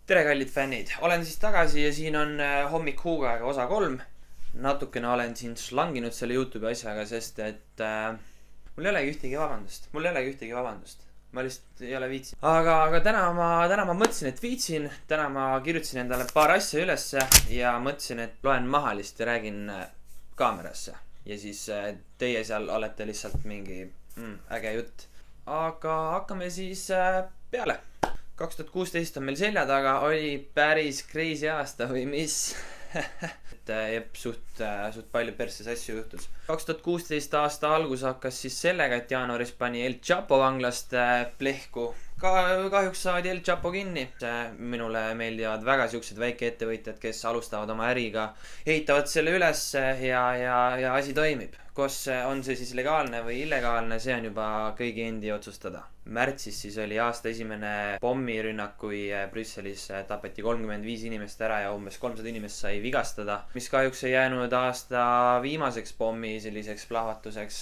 Tere kallid fännid, olen siis tagasi ja siin on hommik huugaega osa 3. Natukene olen siin slanginud selle YouTube'i asjaga, sest et mul ei olegi ühtegi vabandust. Ma lihtsalt ei ole viitsin. Aga täna ma mõtlesin, et viitsin. Täna ma kirjutasin endale paar asja ülesse ja mõtlesin, et loen maha lihtsalt ja räägin kaamerasse. Ja siis teie seal olete lihtsalt mingi äge jutt. Aga hakkame siis peale. 2016 on meil selja taga, oli päris crazy aasta või mis? Et suht palju perses asju juhtus. 2016 aasta algus hakkas siis sellega, et jaanuaris pani El Chapo vanglast plehku. Kahjuks saadi El Chapo kinni. Minule meeldivad väga siuksed väikeettevõtjad, kes alustavad oma äriga, ehitavad selle üles ja asi toimib. Kas on see siis legaalne või illegaalne, see on juba kõigi endi otsustada. Märtsis siis oli aasta esimene pommirünnak, kui Brüsselis tapeti 35 inimest ära ja umbes 300 inimest sai vigastada, mis kahjuks ei jäänud aasta viimaseks pommi selliseks plahvatuseks.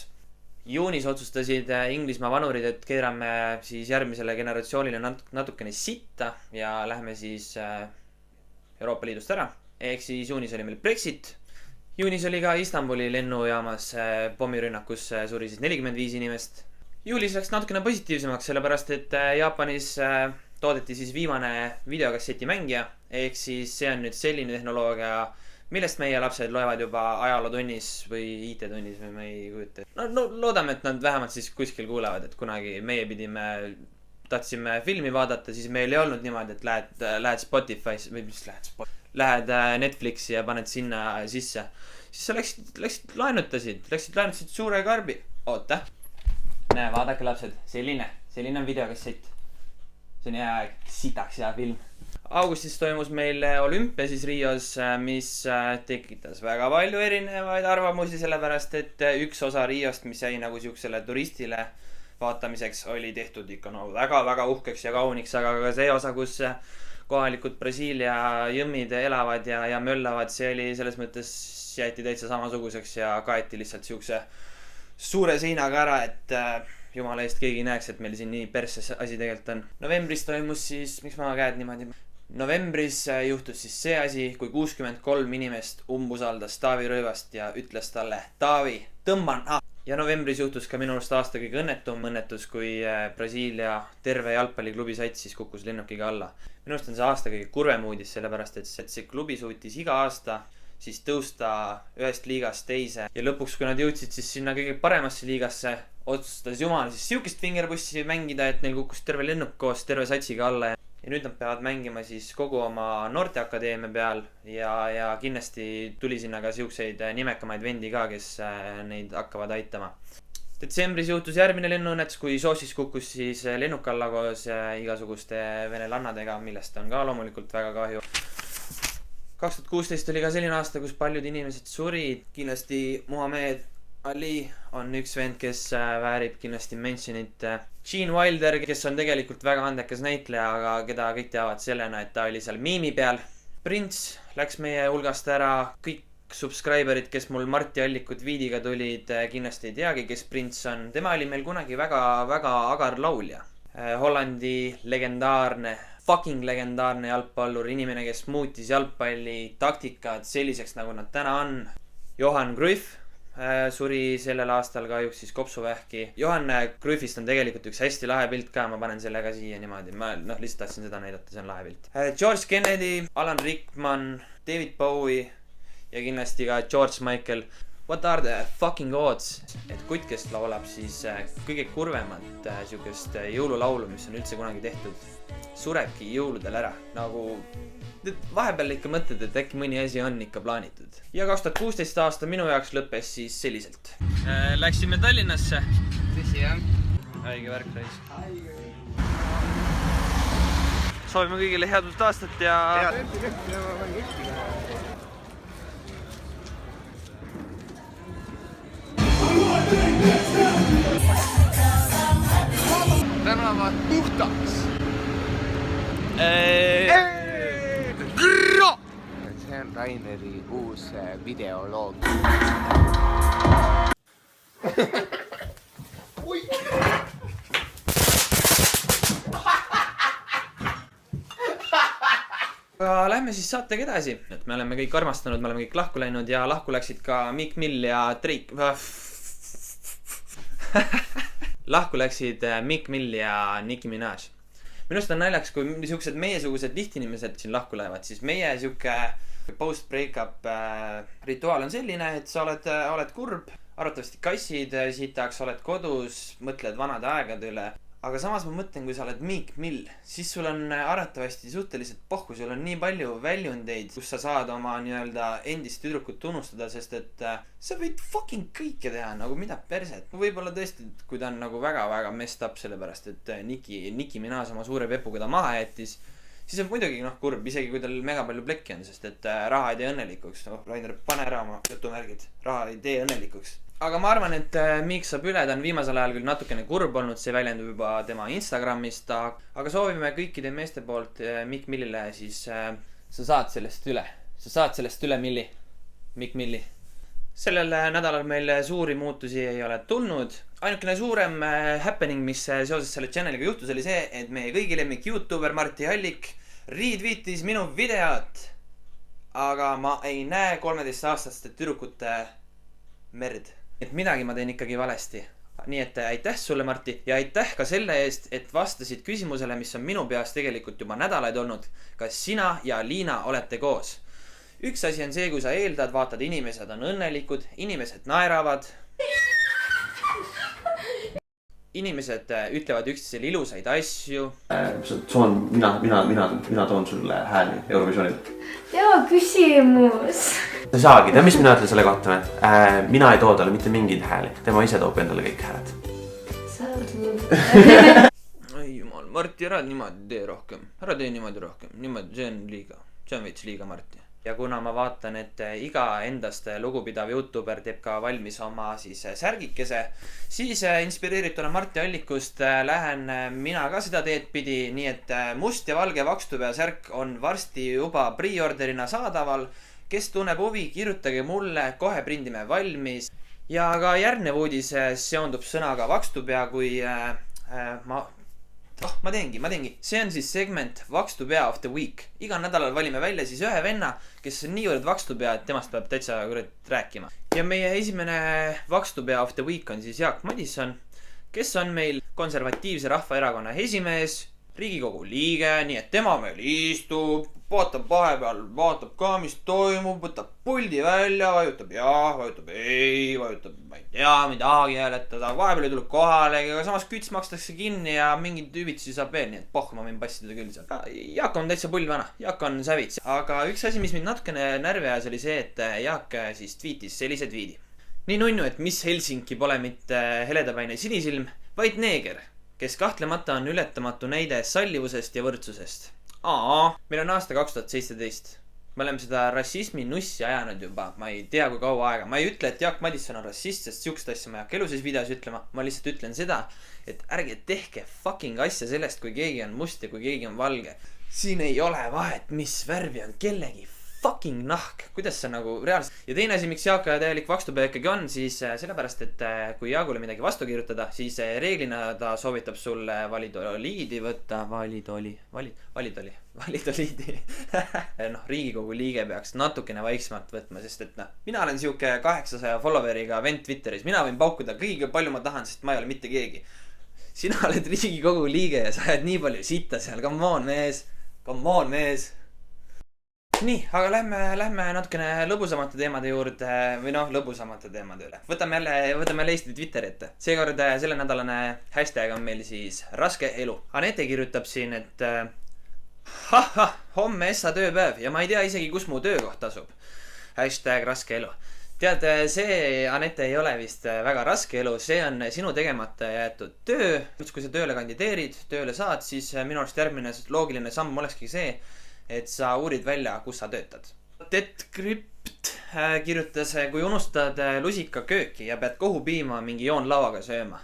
Juunis otsustasid Inglismaa vanurid, et keerame siis järgmisele generatsioonile natukene sitta ja lähme siis Euroopa Liidust ära. Ehk siis juunis oli meil Brexit. Juunis oli ka Istanbuli lennujaamas pommirünnakus suri siis 45 inimest. Juulis läks natukene positiivsemaks, sellepärast et Jaapanis toodeti siis viimane videokasseti mängija. Ehk siis see on nüüd selline tehnoloogia, millest meie lapsed loevad juba ajalootunnis või IT-tunnis või ma ei kujuta. No loodame, et nad vähemalt siis kuskil kuulevad, et kunagi meie tahtsime filmi vaadata, siis meil ei olnud niimoodi, et lähed Spotify's või mis lähed Netflixi ja paned sinna sisse. Siis sa läksid laenutasid suure karbi. Oota. Näe, vaadake lapsed, selline on videokassett. See on hea aeg, sitaks hea film. Augustis toimus meil olümpia siis Rios, mis tekitas väga palju erinevaid arvamusi, sellepärast et üks osa Riost, mis jäi nagu siuksele turistile vaatamiseks, oli tehtud ikka väga uhkeks ja kauniks, aga ka see osa, kus kohalikud Brasiilia jõmmid elavad ja möllavad, see oli selles mõttes jäeti täitsa samasuguseks ja kaeti lihtsalt siukse suure seinaga ära, et jumala eest keegi näeks, et meil siin nii perses asi tegelikult on. Novembris toimus siis, miks ma käed niimoodi? Novembris juhtus siis see asi, kui 63 inimest umbusaldas Taavi Rõivast ja ütles talle, Taavi, tõmban. Ja novembris juhtus ka minu arust aasta kõige õnnetus, kui Brasiilia terve jalgpalliklubi sats siis kukkus lennukiga alla. Minu arust on see aasta kõige kurvem uudis, sellepärast et see klubi suutis iga aasta siis tõusta ühest liigast teise. Ja lõpuks, kui nad jõudsid siis sinna kõige paremasse liigasse, otsustas jumal siis siukest fingerbussi mängida, et neil kukkus terve lennuk koos terve satsiga alla. Ja nüüd nad peavad mängima siis kogu oma noorteakadeemia peal ja kindlasti tuli sinna ka siukseid nimekamaid vendi ka, kes neid hakkavad aitama. Detsembris juhtus järgmine lennuõnnetus, kui Soosis kukkus siis lennuk alla koos igasuguste venelannadega, millest on ka loomulikult väga kahju. 2016 oli ka selline aasta, kus paljud inimesed surid. Kindlasti Muhamed Ali on üks vend, kes väärib kindlasti mentionit. Gene Wilder, kes on tegelikult väga andekas näitleja, aga keda kõik teavad sellena, et ta oli seal miimi peal. Prince läks meie hulgast ära. Kõik subscriberid, kes mul Marti Allikut viidiga tulid, kindlasti ei teagi, kes Prince on. Tema oli meil kunagi väga agar laulja. Hollandi fucking legendaarne jalgpallur, inimene, kes muutis jalgpalli taktikad selliseks, nagu nad täna on. Johan Cruyff suri sellel aastal kahjuks siis kopsuvähki. Johan Cruyffist on tegelikult üks hästi lahe pilt ka, ma panen selle ka siia niimoodi. Ma lihtsalt tahtsin seda näidata, see on lahe pilt. George Kennedy, Alan Rickman, David Bowie ja kindlasti ka George Michael. What are the fucking odds, et kutt, kes laulab siis kõige kurvemat siukest jõululaulu, mis on üldse kunagi tehtud, surebki jõuludel ära. Nagu vahepeal ikka mõtled, et äkki mõni asi on ikka plaanitud. Ja 2016 aasta minu jaoks lõppes siis selliselt. Läksime Tallinnasse. Tõsi, jah? Haige värk raisk. Soovime kõigile head uut aastat ja... Tänavad puhtaks. See on Raineri uus videoloog. aga lähme siis saatega edasi. Et me oleme kõik armastanud, me oleme kõik lahku läinud ja lahku läksid ka Meek Mill ja Drake. Lahku läksid Meek Mill ja Nicki Minaj. Minust on naljaks, kui niisugused meiesugused lihtinimesed siin lahku lähevad, siis meie siuke post-breakup rituaal on selline, et sa oled kurb, arvatavasti kassid, sitaks, oled kodus, mõtled vanade aegade üle. Aga samas ma mõtlen, kui sa oled Meek Mill, siis sul on arvatavasti suhteliselt pohku, sul on nii palju väljundeid, kus sa saad oma nii-öelda endist tüdrukut tunnustada, sest et sa võid fucking kõike teha, nagu mida perset. Võib-olla tõesti, kui ta on nagu väga-väga messed up sellepärast, et Nicki Minaj oma suure pepuga ta maha jättis, siis on muidugi kurb, isegi kui tal mega palju plekki on, sest et raha ei tee õnnelikuks. Rainer, pane ära oma jutumärgid, raha ei tee õnnelikuks. Aga ma arvan, et Meek saab üle, ta on viimasel ajal küll natukene kurb olnud, see väljendub juba tema Instagramist, aga soovime kõikide meeste poolt Meek Millile siis sa saad sellest üle Milli, Meek Milli. Sellel nädalal meil suuri muutusi ei ole tulnud. Ainukene suurem happening, mis seoses selle channeliga juhtus, oli see, et meie kõigi lemmik YouTuber Martti Allik retweetis minu videot. Aga ma ei näe 13-aastaste tüdrukute merd. Et midagi ma teen ikkagi valesti. Nii et aitäh sulle, Martti, ja aitäh ka selle eest, et vastasid küsimusele, mis on minu peas tegelikult juba nädalaid olnud. Kas sina ja Liina olete koos? Üks asi on see, kui sa eeldad, vaatad, inimesed on õnnelikud, inimesed naeravad. Inimesed ütlevad üksteisele ilusaid asju. Mina toon sulle hääli Eurovisioonil. Jaa, küsimus. Sa saagi, tea mis mina ütlen selle kohta või? Mina ei too talle mitte mingid hääli. Tema ise toob endale kõik hääled. Ai jumal, Martti, ära niimoodi tee rohkem. Ära tee niimoodi rohkem. Niimoodi, see on liiga. See on veits liiga, Martti. Ja kuna ma vaatan, et iga endast lugupidav YouTuber teeb ka valmis oma siis särgikese, siis inspireerituna Martti Allikust lähen mina ka seda teed pidi, nii et must ja valge vakstupea särk on varsti juba pre-orderina saadaval. Kes tunneb huvi, kirjutage mulle, kohe prindime valmis. Ja ka järgnev uudis seondub sõnaga vakstupea, kui ma teengi. See on siis segment Vakstupea of the Week. Iga nädalal valime välja siis ühe venna, kes on niivõrd vakstupea, et temast peab täitsa rääkima. Ja meie esimene Vakstupea of the Week on siis Jaak Madison, kes on meil konservatiivse rahvaerakonna esimees, Riigikogu liige, nii et tema meil istub, vaatab vahepeal, vaatab ka, mis toimub, võtab puldi välja, vajutab jah, vajutab ei, vajutab ma ei tea, midagi hääletada, vahepeal ei tule kohale, aga samas küts makstakse kinni ja mingid hüvitisi saab veel, nii et ma võin passida küll seal. Jaak on täitsa pullvana, Jaak on sävits. Aga üks asi, mis mind natukene närvi ajas, oli see, et Jaak siis tweetis sellise tweedi. Nii nunnu, et mis Helsinki pole mitte heledapäine sinisilm, vaid neeger, kes kahtlemata on ületamatu näide sallivusest ja võrdsusest. Meil on aasta 2017. Me oleme seda rassismi nussi ajanud juba, ma ei tea kui kaua aega. Ma ei ütle, et Jaak Madison on rassist, sest siukest asja ma ei hakka eluses videos ütlema. Ma lihtsalt ütlen seda, et ärge tehke fucking asja sellest, kui keegi on must ja kui keegi on valge. Siin ei ole vahet, mis värvi on kellegi fucking nahk. Kuidas see nagu reaalselt. Ja teine asi, miks Jaak täielik vakstupea ikkagi on, siis sellepärast, et kui Jaagule midagi vastu kirjutada, siis reeglina ta soovitab sulle validoliidi võtta. Validoliidi. Riigikogu liige peaks natukene vaiksemalt võtma, sest et mina olen siuke 800 followeriga vend Twitteris. Mina võin paukuda kõige palju ma tahan, sest ma ei ole mitte keegi. Sina oled Riigikogu liige ja sa oled nii palju sitta seal. Come on, mees. Nii, aga lähme natukene lõbusamate teemade juurde või lõbusamate teemade üle. Võtame jälle Eesti Twitteri ette. Seekord selle nädalane hashtag on meil siis raske elu. Anette kirjutab siin, et homme Essa tööpäev ja ma ei tea isegi, kus mu töökoht asub. Hashtag raske elu. Tead, see Anette ei ole vist väga raske elu, see on sinu tegemata jäetud töö. Kui sa tööle kandideerid, tööle saad, siis minu arust järgmine loogiline samm olekski see, et sa uurid välja, kus sa töötad. Detkrypt kirjutas, kui unustad lusika kööki ja pead kohupiima mingi joonlauaga sööma.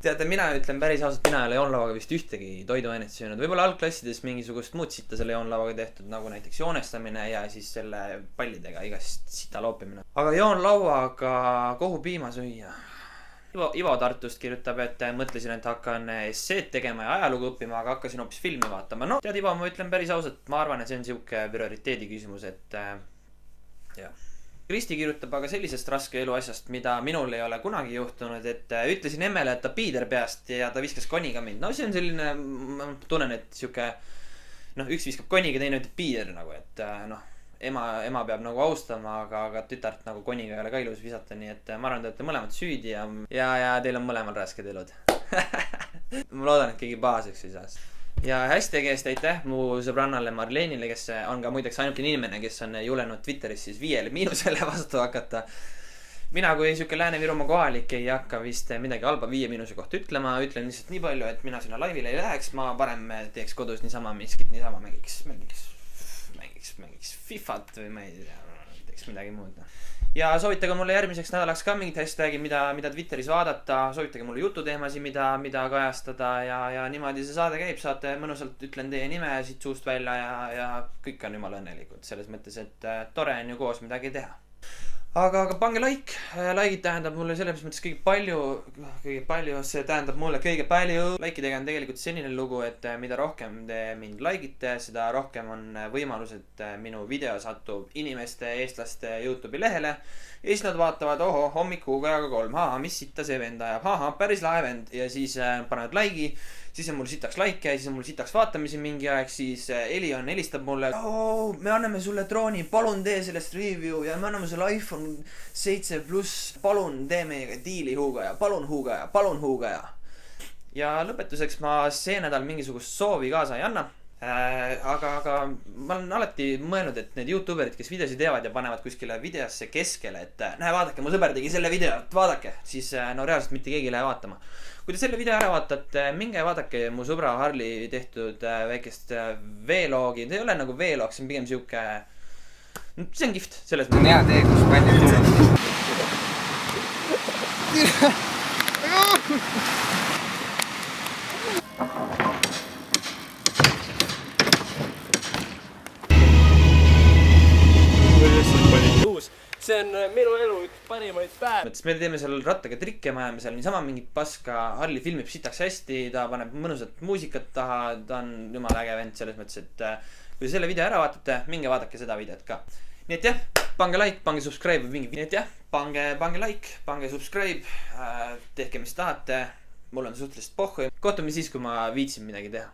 Teate, mina ütlen päris ausalt, mina ei ole joonlauaga vist ühtegi toiduainet söönud. Võib-olla algklassides mingisugust muud sitta selle joonlauaga tehtud, nagu näiteks joonestamine ja siis selle pallidega igast sita loopimine. Aga joonlauaga kohupiima süüa. Ivo Tartust kirjutab, et mõtlesin, et hakkan esseed tegema ja ajalugu õppima, aga hakkasin hoopis filmi vaatama. No tead, Ivo, ma ütlen päris ausalt, ma arvan, et see on siuke prioriteedi küsimus, et jah. Kristi kirjutab aga sellisest raske elu asjast, mida minul ei ole kunagi juhtunud, et ütlesin emmele, et ta piider peast ja ta viskas koniga mind. No see on selline, ma tunnen, et siuke, üks viskab koniga, teine ütleb piider nagu, et ema peab nagu austama, aga tütart nagu koniga ei ole ka ilus visata, nii et ma arvan, te olete mõlemad süüdi ja teil on mõlemal rasked elud. Ma loodan, et keegi pahaseks ei saa. Ja hashtagi eest aitäh mu sõbrannale Marlenile, kes on ka muideks ainuke inimene, kes on julenud Twitteris siis 5 miinusele vastu hakata. Mina kui siuke Lääne-Virumaa kohalik ei hakka vist midagi halba 5 miinuse kohta ütlema. Ütlen lihtsalt nii palju, et mina sinna laivile ei läheks. Ma parem teeks kodus niisama miskit, niisama mängiks Fifat või ma ei tea, teeks midagi muud. Ja soovitage mulle järgmiseks nädalaks ka mingit hashtagi, mida Twitteris vaadata. Soovitage mulle jututeemasid, mida kajastada ja niimoodi see saade käib. Saate mõnusalt ütlen teie nime siit suust välja ja kõik on jumala õnnelikud. Selles mõttes, et tore on ju koos midagi teha. Aga pange like. Like'id tähendab mulle selles mõttes kõige palju, see tähendab mulle kõige palju. Like'idega on tegelikult selline lugu, et mida rohkem te mind like'ite, seda rohkem on võimalus, et minu video satub inimeste, eestlaste YouTube'i lehele. Ja siis nad vaatavad, hommikuga 3, mis sitta see vend ajab, päris lahe vend. Ja siis panevad like'i, siis on mul sitaks like ja siis on mul sitaks vaatamisi mingi aeg, siis Elion helistab mulle. Me anname sulle drooni, palun tee sellest review ja me anname sulle iPhone 7 Plus, palun tee meiega diili Huugaja, palun Huugaja. Ja lõpetuseks ma see nädal mingisugust soovi kaasa ei anna. Aga ma olen alati mõelnud, et need YouTuberid, kes videosid teevad ja panevad kuskile videosse keskele, et näe, vaadake, mu sõber tegi selle video, vaadake, siis reaalselt mitte keegi ei lähe vaatama. Kui te selle video ära vaatate, minge vaadake mu sõbra Harli tehtud väikest V-loogi. See ei ole nagu V-loog, see on pigem siuke, see on kihvt selles mõttes. Hea tee, kus palju tuleb. See on minu elu üks parimaid päev. Me teeme seal rattaga trikke, me ajame seal niisama mingit paska. Harli filmib sitaks hästi, ta paneb mõnusat muusikat taha, ta on jumala äge vend selles mõttes, et kui selle video ära vaatate, minge vaadake seda videot ka. Nii et jah, pange like, pange subscribe või mingi. Nii et jah, pange like, pange subscribe, tehke mis tahate. Mul on suhteliselt pohhu. Kohtume siis, kui ma viitsin midagi teha.